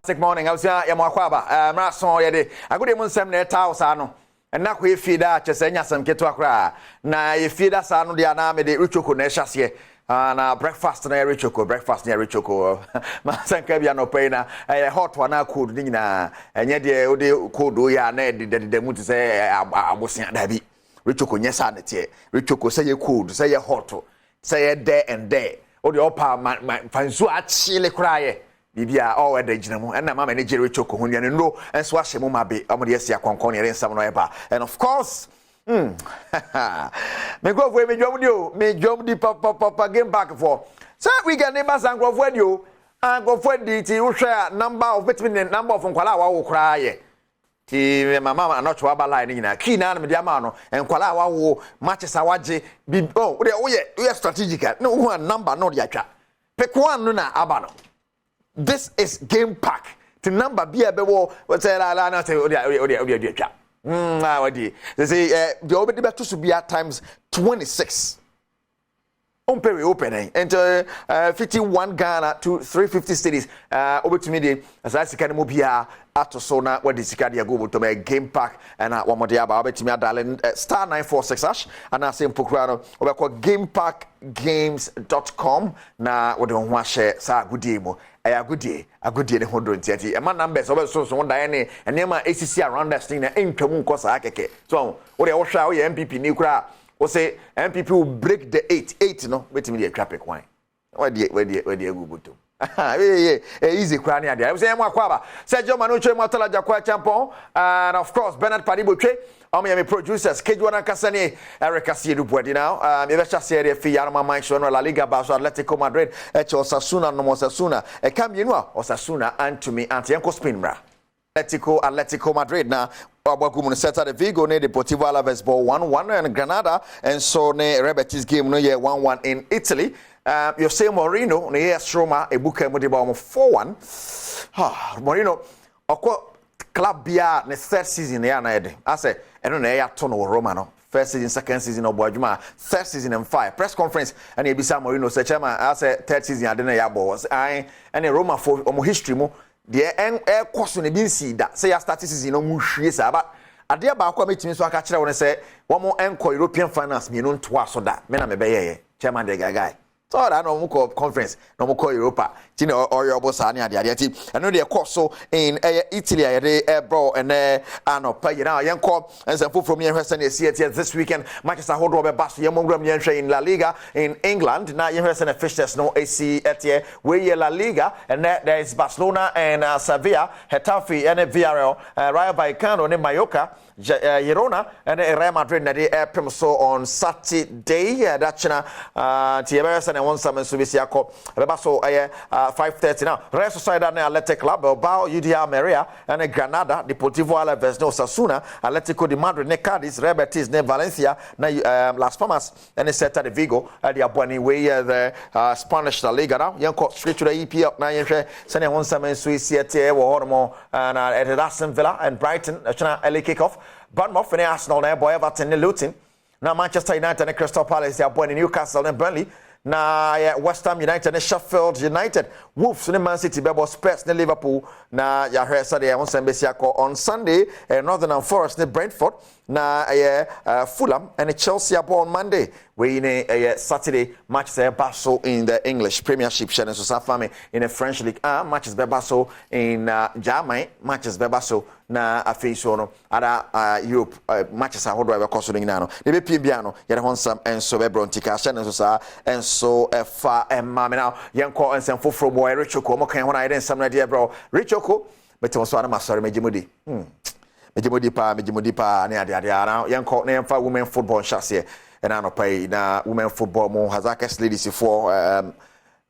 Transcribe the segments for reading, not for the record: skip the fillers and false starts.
Good morning. I was here. Yamakwaba. Marason yede. Agudi munsem ne tawo sa no. Na ko efida chese nya sam keto akra. Na efida sa no dia na me de richoko na ehase. Na breakfast na richoko, breakfast na richoko. Ma sanka bia no pay na hot one na cold ni na. Enye de ode cold o ya na de mu te se abosia da bi. Richoko nyesa na tie. Richoko say ye cold, say ye hot, say ye there and there. Ode opa fansu a chile kraye. Bibia all weather ginamu and na mama ni jere choko hu nuane no enso ahye mu mabe amode yesi akonkon ne nsam no eba and of course me go for me dwom di papa game back for so we get neighbors and go for you and go for the ti wo hwe number of vitamin number of nkwala wa wo kra ye ti mama na cho aba line nyina key na me dia ma no nkwala wa wo matches awaje bi oh wo ye strategic no hu number no dia twa pick one no na aba no. This is game pack. The number be a bewo. What's say la na say odia. They say the obedi beto to be at times 26. Pay opening and 51 Ghana to 350 cities. Over to me the as I see kind of bia ato so na what the sikadia go to me game pack and one more day about to me darling star 946 and I say pokrano we call gamepackgames.com na we don wa share sa goodie mo agudie ne hodo ntiati e man numbers so one da ne enema ACC around that thing na entwamu nkosa akeke so we dey hwa we MPP ni kura we say MPP will break the 8 no wetin dey traffic wine where dey agubuto easy kwani ade I say em akwaba Sergio Manucho Matola Jakwa Champon and of course Bernard Padibotwe me producers Kejwana Kasani Eric Asiedu Bwedi now me be chase area fi Yarma Manchester La Liga Barça Atletico Madrid Osasuna no Osasuna Kamienwa Osasuna and to me anti Yanko Spinbra Atletico Madrid na Abagumu Celta de Vigo ne Deportivo Alaves ball 1-1 and Granada and so ne Rebetis game no year 1-1 in Italy. Jose Mourinho ne AS Roma ebuka mu de ba 4-1. Mourinho okwa club bia ne third season ya na ede. Ase eno na ya to no Roma no. First season, second season of Badwam, third season and 5 press conference and ebisa Mourinho say chairman ase third season ade na ya boss. And Roma for history mo the air course on a bin see that say start season no mu hwie sa ba ade ba akwa metimi so aka kire won say wo mo enko European finance me no to aso da me na me be ye chairman the guy so that no mo conference no mo Europa ti na oyo bosa ne ade ti eno de course so in Italy bro and anopa you know yenko ensemble from here hwese na see this weekend matches ahodo be baso yemogram yenhwe in La Liga in England na yenhwese na fixtures no AC etie we La Liga and there is Barcelona and Sevilla Getafe and Villarreal Rayo Vallecano and Mallorca Girona and Real Madrid na dey prem so on Saturday that's na TBS and one summon so be siako be baso 5:30 now. Real Sociedad and Athletic Club, Bilbao, UDR Maria, and Granada, Deportivo Alaves, no Osasuna, Atletico de Madrid, ne Cadiz, Real Betis, ne Valencia, Las Palmas, and Celta de Vigo, the Abuani way the Spanish La Liga now. Young caught straight to the EPL now. You sending one summon Swiss City, Hormo, and at Aston Villa and Brighton, LA kickoff. Badwam and Arsenal, now boy Everton, Luton. Now Manchester United and Crystal Palace, the Abuani Newcastle and Burnley. Na West Ham United and Sheffield United Wolves and Man City Bebo Spurs and Liverpool na ya heard Saturday on Sunday Northern Forest and Brentford na Fulham and Chelsea on Monday we in Saturday matches Basso in the English Premiership Shannon so Safame in the French League matches Basso in Germany matches Basso na afeiso no ada Europe matches ahodo e koso nyina no de be pibiano ye de honsam enso be brontika Shannon so sa enso fa emma now yenko ensem foforo boy Richoko mo kan ho na ye ensam na de bro Richoko beto so ana masori megimodi megimodi pa ne ade now yenko na yenfa women football chase and anopai na women football mo hazakes ladies for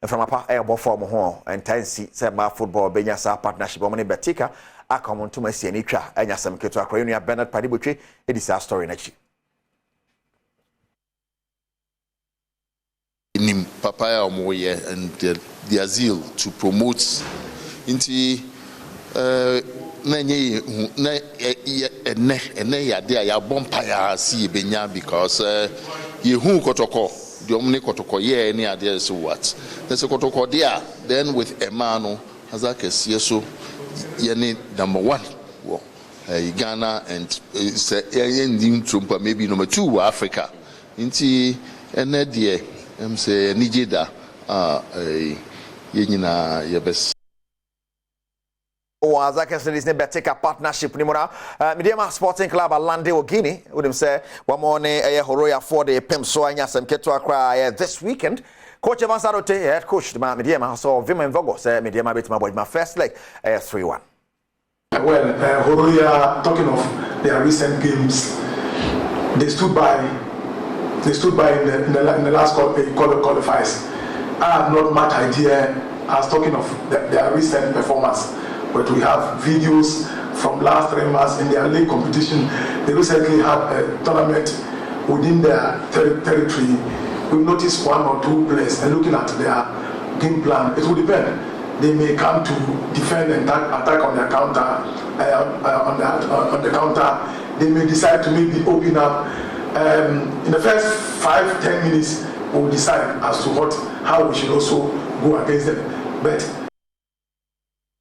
from apa airborne form ho intense say ma football benya sa partnership mo ne betika akomo ntoma si ani twa anya sam keto akwa enu ya Bernard Padibotwe edisa story na chi nim papaya omoye and the zeal to promote into na nye na ene ya de ya bompaya si benya because ye hu kotoko the omni kotoko ye any idea so what there's a kotoko there then with Emano hazaka sieso yene number 1 wo Ghana and Trump maybe number 2 Africa inti ene de say Nigeria yenina yebes as I can say this never take a partnership anymore. Mediama Sporting Club Alande Ogini with him say one morning Horoya for the Pem so anya some keto akra this weekend. Coach Evansarote, head coach the Mediama so Vima Vogo say Mediama beat my first leg 3-1. Well, Horoya talking of their recent games, they stood by in the last qualifiers. I have not much idea as talking of their recent performance. But we have videos from last 3 months in their league competition. They recently had a tournament within their territory. We've noticed 1 or 2 players and looking at their game plan. It will depend. They may come to defend and attack on their counter. On the counter, they may decide to maybe open up. In the first 5-10 minutes, we'll decide as to how we should also go against them. But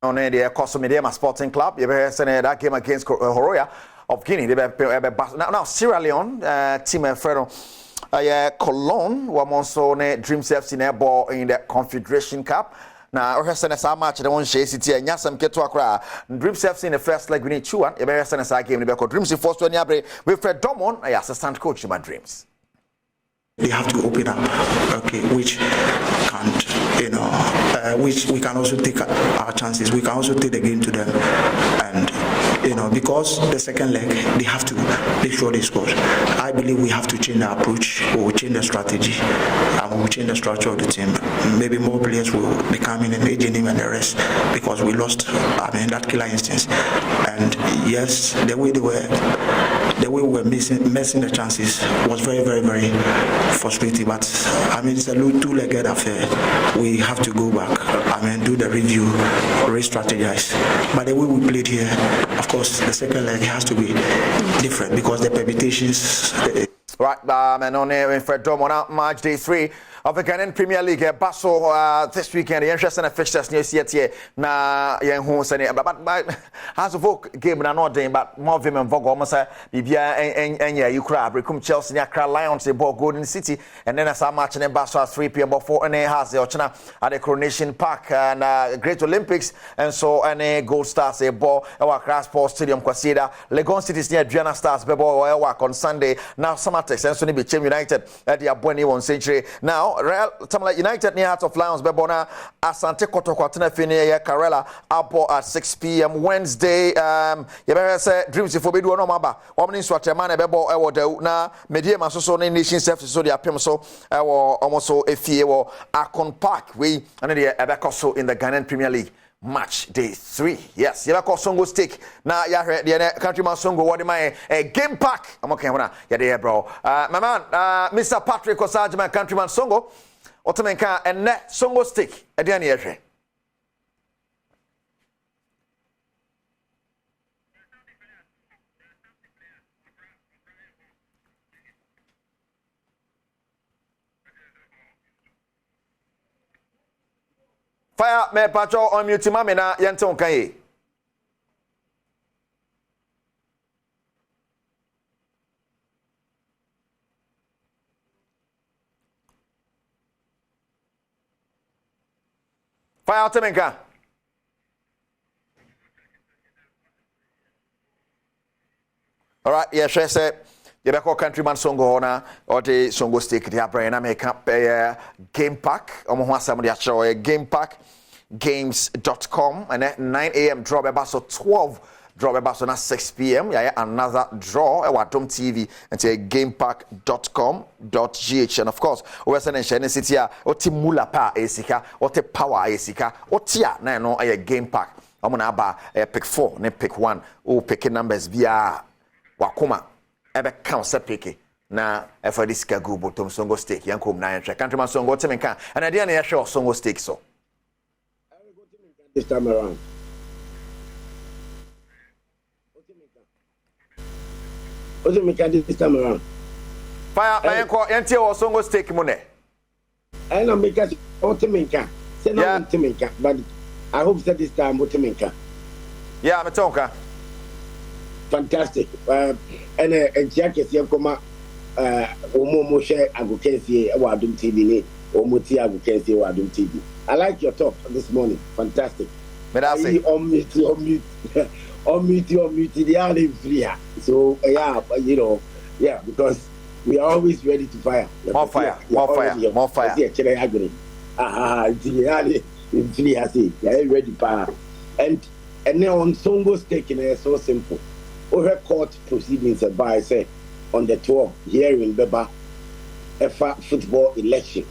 on the Mediama Sporting Club, you ever seen that game against Horoya of Guinea? Now Sierra Leone team Fredo, Cologne, were also Dreams FC ball in the Confederation Cup. Now, we have seen a match the one Shea City and Yasam Keto Accra. Dreams FC in the first leg we need 2-1. You ever seen a game because Dreams in first 20 with Fred Domon, assistant coach in my Dreams. They have to open up, okay, which can't, which we can also take our chances. We can also take the game to them, and because the second leg they have to make sure they score. I believe we have to change the approach, or change the strategy, and we'll change the structure of the team. Maybe more players will be coming and aging him and the rest because we lost. That killer instance, and yes, the way we were missing the chances was very, very, very frustrating. But it's a two-legged affair. We have to go back. Do the review, re-strategize. But the way we played here, of course, the second leg has to be different because the permutations. Right, and on Fred Dom on March day 3 of the Ghanaian Premier League. Basso this weekend, the interesting fixtures news here. Na who say but has a vote game na not day, but more vim and vogue almost Bibia and you crab. Recum Chelsea, Accra Lions, the ball Golden City, and then as a match in Basso at 3 p.m. before and has the Ochana at the Coronation Park and Great Olympics, and so and Gold Stars a ball our Accra Sports Stadium Kwasida, Legon City's near Adriana Stars ball work on Sunday. Now Samatex and Sony Bechem United at the Abweni 1 century. Now Real Tamale United near Hearts of Lions Bebona Asante Kotokwatina Fini Karela Apple at 6 p.m. Wednesday. You better say Dreams if we do no maba. Omni Swatemane Bebo Ewo de na Mediama so nation self so the apem so Ewo almost so Efie Akon Park we and the Ebekoso in the Ghanaian Premier League. Match day 3. Yes, you have Songo stick. Now, you heard the countryman Songo. What am I? A game pack. I'm okay. Yeah, there, bro. My man, Mr. Patrick Osage, my countryman Songo. Otamenka and net Songo stick. At the end here. Fire me patrol on mute mami na yenton kan yi. Fire Temenka. All right, yeah, sure say you be call countryman Songo na or the Songo stick the brain na make up game pack. Omo ho asam dia show game pack games.com and at 9 a.m. draw by so 12 draw by so na 6 p.m. yeah another draw Adom TV and say gamepack.com.gh and of course we send in Shane City oti mula pa esika oti power esika otia na no game pack omo na aba pick 4 ne pick 1 o pick numbers via wakoma ebe count sepeke na for this go bottom Songo stake yankom na entry countryman Songo Temenka and idea na show Songo stake so this time around. What do you make this time around? Fire, I am called Yanti or Songo stake money. I don't make us Otiminka. Say no Otiminka, but I hope that this time Otiminka. Yeah, I'm a talker. Fantastic. And a jacket, Yakoma, Omo share advocacy, Wadum TV, Omuti advocacy, Wadum TV. I like your talk this morning. Fantastic. But I say, on mute, the only free. So, yeah, you know, yeah, because we are always ready to fire. More fire. In free, I say, yeah, ready power. And now on Songo's taking it so simple. Over court proceedings by say on the 12th here in Beba football elections.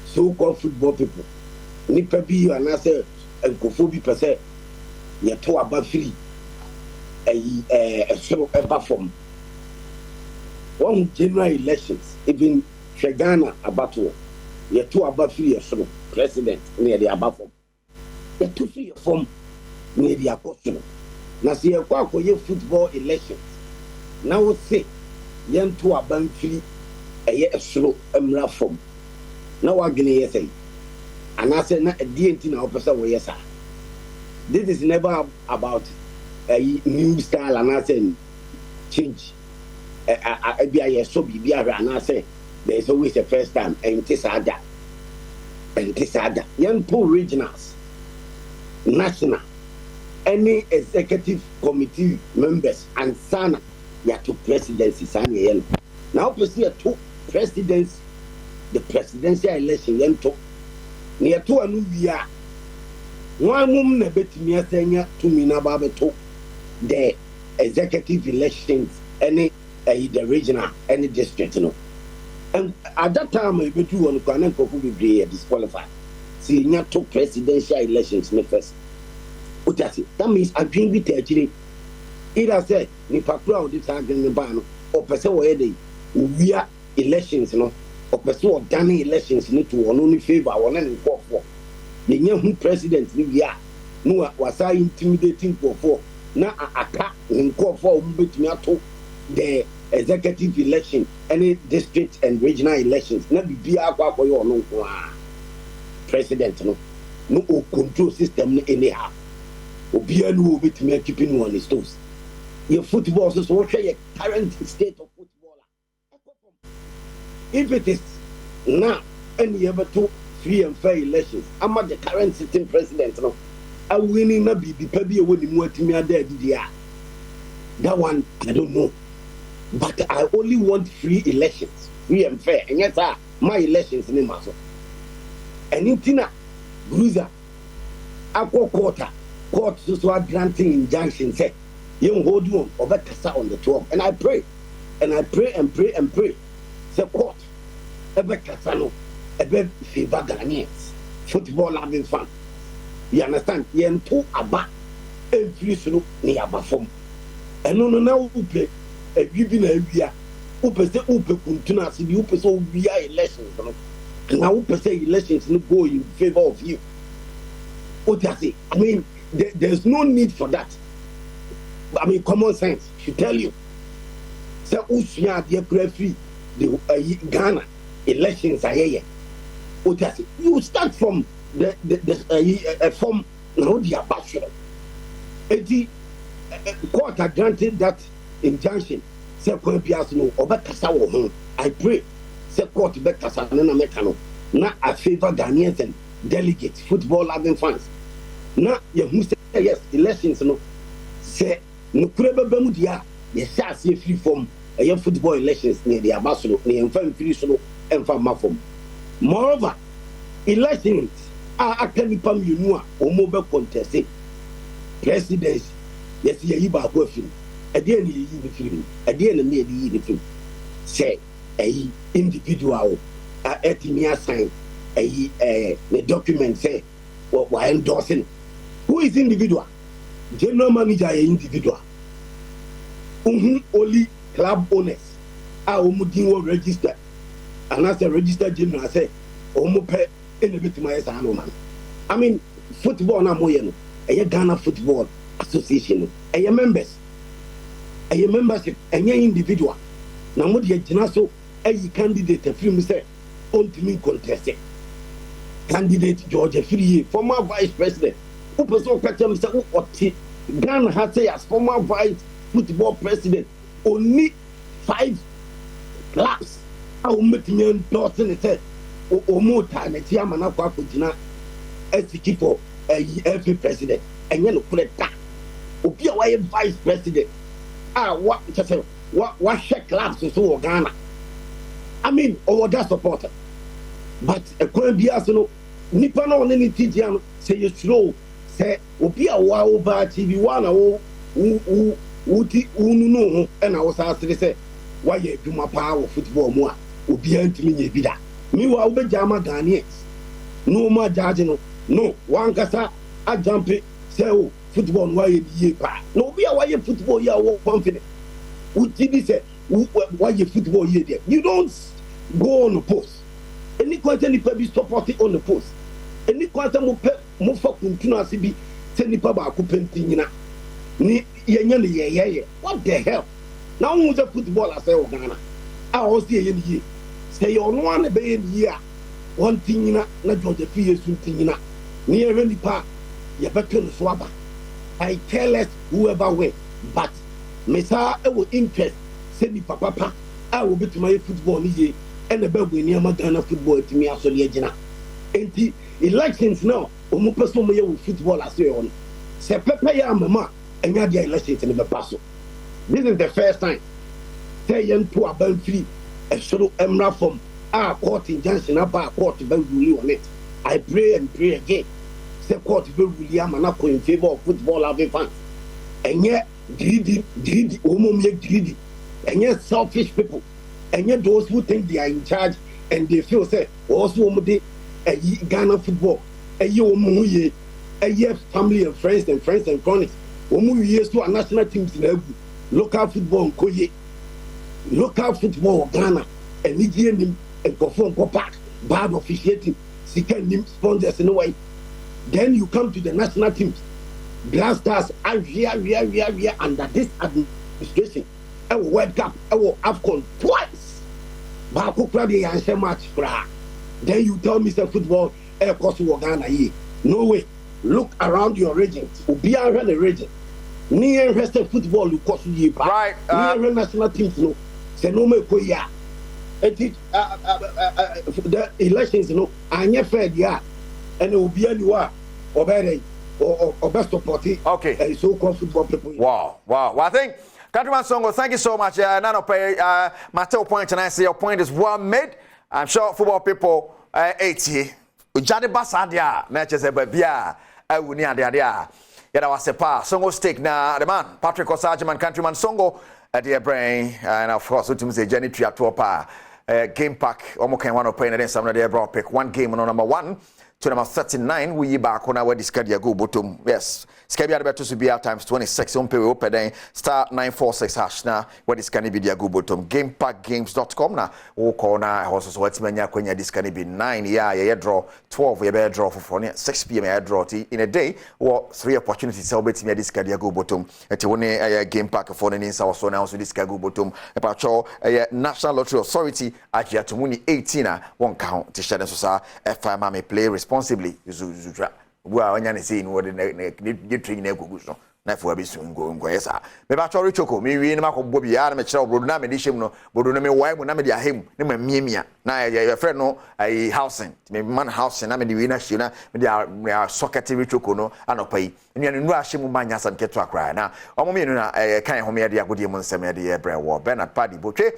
So-called football people. Nipa bi and I say nkofo bi pese ye to aba free so eba from one general elections even Ghana abato ye to aba free so president near the aba from ye to free from near the akoso na se ye kwa akoye football elections na wo say ye to aba free so emra from na wa gene ye say. And I said, not a DNT now, yes, sir. This is never about a new style, and I said, change. I be a so be and I say, there's always a first time, and this other. Young poor regionals, national, any executive committee members, and Sana, ya to presidency, Sana. Now, pursue two presidents, the presidential election, young to. Near to a new year. One woman a bit me to me na babeto the executive elections, any the regional, any district, you know. And at that time, I bet you on the be disqualified. See, near to presidential elections, me first. What does it? That means I drink with actually. Either say, ni papua this argument ban or person where they we are elections, you know. Or pursue done elections need to only favor one and for. The young president, we are no was I intimidating for now attack in call for the executive election, any district and regional elections. Not be for your no president, no control system anyhow. Obia no bit me keeping on his toes. Your football is also your current state of football. If it is now any ever two free and fair elections, I'm the current sitting president. No, I winning not be maybe winning more to me there. That one I don't know, but I only want free elections, free and fair. And yes, my elections in the matter. And in Tina, Bruiser, Aqua court so are granting injunction. Say, you hold on over Kasa on the 12th, and I pray, and pray. The court, ebe kasano, ebe favor Ghanaians, football loving fan. You understand? Yen to aba, every sunu ni aba form. And no na upe, a giving a year, upe se upe kuntuna si upe so we are elections. Now upe say elections no go in favor of you. What does it? I mean, there's no need for that. I mean, common sense should tell you. Say usuya dia free. The Ghana elections are here. You start from the from now the ambassador. The court had granted that injunction. Say no over Kasa home. I pray. Say court be Kasa na mekano. Na a favor Ghanaians and delegates, football loving fans. Na you say yes elections no. Say no kurebe bemudia. Yes, I see free from. A football elections near the ambassador, near free solo and from Mafom. Moreover, elections are actually pam you know or mobile contest. Presidents, yes, ye ba working. At the end, you the film. At the end, of the film. Say a individual at me sign the document say what we're endorsing. Who is individual? General manager individual. Only club owners are almost registered, and as a registered general, I say, almost pay any bit my man. I mean, football na moyeno. A Ghana Football Association. A members, a membership, a individual. Now, what you so a candidate, a film say, on to me contested. Candidate George Free, former vice president, who person question say what Ghana has say as former vice football president only 5 clubs how make me endorse and say o more time e ama na kwa kujina SK for every president enye no kure da obi a why vice president what just say what share clubs so Ghana. I mean over that supporter but e kwan bia so no nipa na oni titia no say you slow say obi a wa over TV one wo wuti ununu ho e na wo sa asere say why adwuma pa wo football mu a obi antimi nya bi da mi wa wo be jama Ghanaians no ma judge no one kasa a jump say oh football why ye pa no obi a why football ya wo confident wuti bi say why football ye there you don't go on the post any question ni be supporting on the post any question mo fa kuntuna asibi say nipa ba ko penti nyina ni yenya ni ye what the hell now who's a footballer say Ghana I was there yen ye say you no one be yen ye one thing na George Fiye suntin na ni e nipa ye beto no so aba I tell us whoever win but me sa e wo interest say ni papa I will be to my football ni ye and the best win ma Ghana football timi aso le gina enti elections now o mo person mo ye wo football aso on say pepe ya mama enya dia elections ni be paso. This is the first time say yen to about free a sort of emra from our court injunction about court be rule on it. I pray and pray again say court be rule am na in favor of football having fans and yet greedy greedy and yet selfish people and yet those who think they are in charge and they feel say also a Ghana football a year family and friends and chronics years to our national teams in local football Koye local football Ghana and Nigerian and perform park bad officiating second name sponsors in a way then you come to the national teams Black Stars are here under this administration a World Cup a AFCON twice but the answer match then you tell me say football air cost Ghana here no way look around your regions be around the region near Western football you cost you right near national teams no say no me ko ya the elections no anya fair dia and obi aniwa obere or best support okay so called football people. Wow well I think Countryman Songo, thank you so much. Nano pay Mateo point and I say your point is well made. I'm sure football people 80 ujade basadia na chese babia ewuni adia yada wasepa Songo stake na the man Patrick Osageman Countryman Songo dear brain and of course utum say Jenny Triato pa game pack omo kan one open and some there bro pick one game on number 1 to number 39 we back on our discard ya go bottom yes skabia beto to be out times 26 on pay open then star 946 hash na what is can be dia go bottom gamepackgames.com na wo call na also so what manya kwanya this can be 9 yeah draw 12 yeah be draw for 6 pm yeah draw in a day or 3 opportunities so bet me this can go bottom eti woni game pack for ni nsa so na so this can go bottom e pa cho National Lottery Authority ajia to muni 18 na won count to share so sa FM ma me play responsibly zuzura bua wanya ne sei no wode ne train na egugu so na fo abi so ngo yesa me ba chori choko me wi ne makobbo bia na me kire obrodo na me di shem no bodo na me wai mu na me di ahem ne ma miemia na ya friend no ai housing me man housing na me di wi na shi na me di socket choko no anopai enu anu ahye mu manya sam keto akra na omo me no na kan ho me de agodi mu nsem de ye bre wo Bernard Paddy Botwe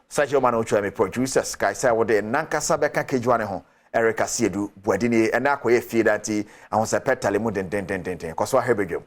Sergio Mano chwa me producers kai sai wo de nankasa beka kejuane ho Eric Asiedu Buadini and Akoye Fidanti and was a petale muden koso hebedum.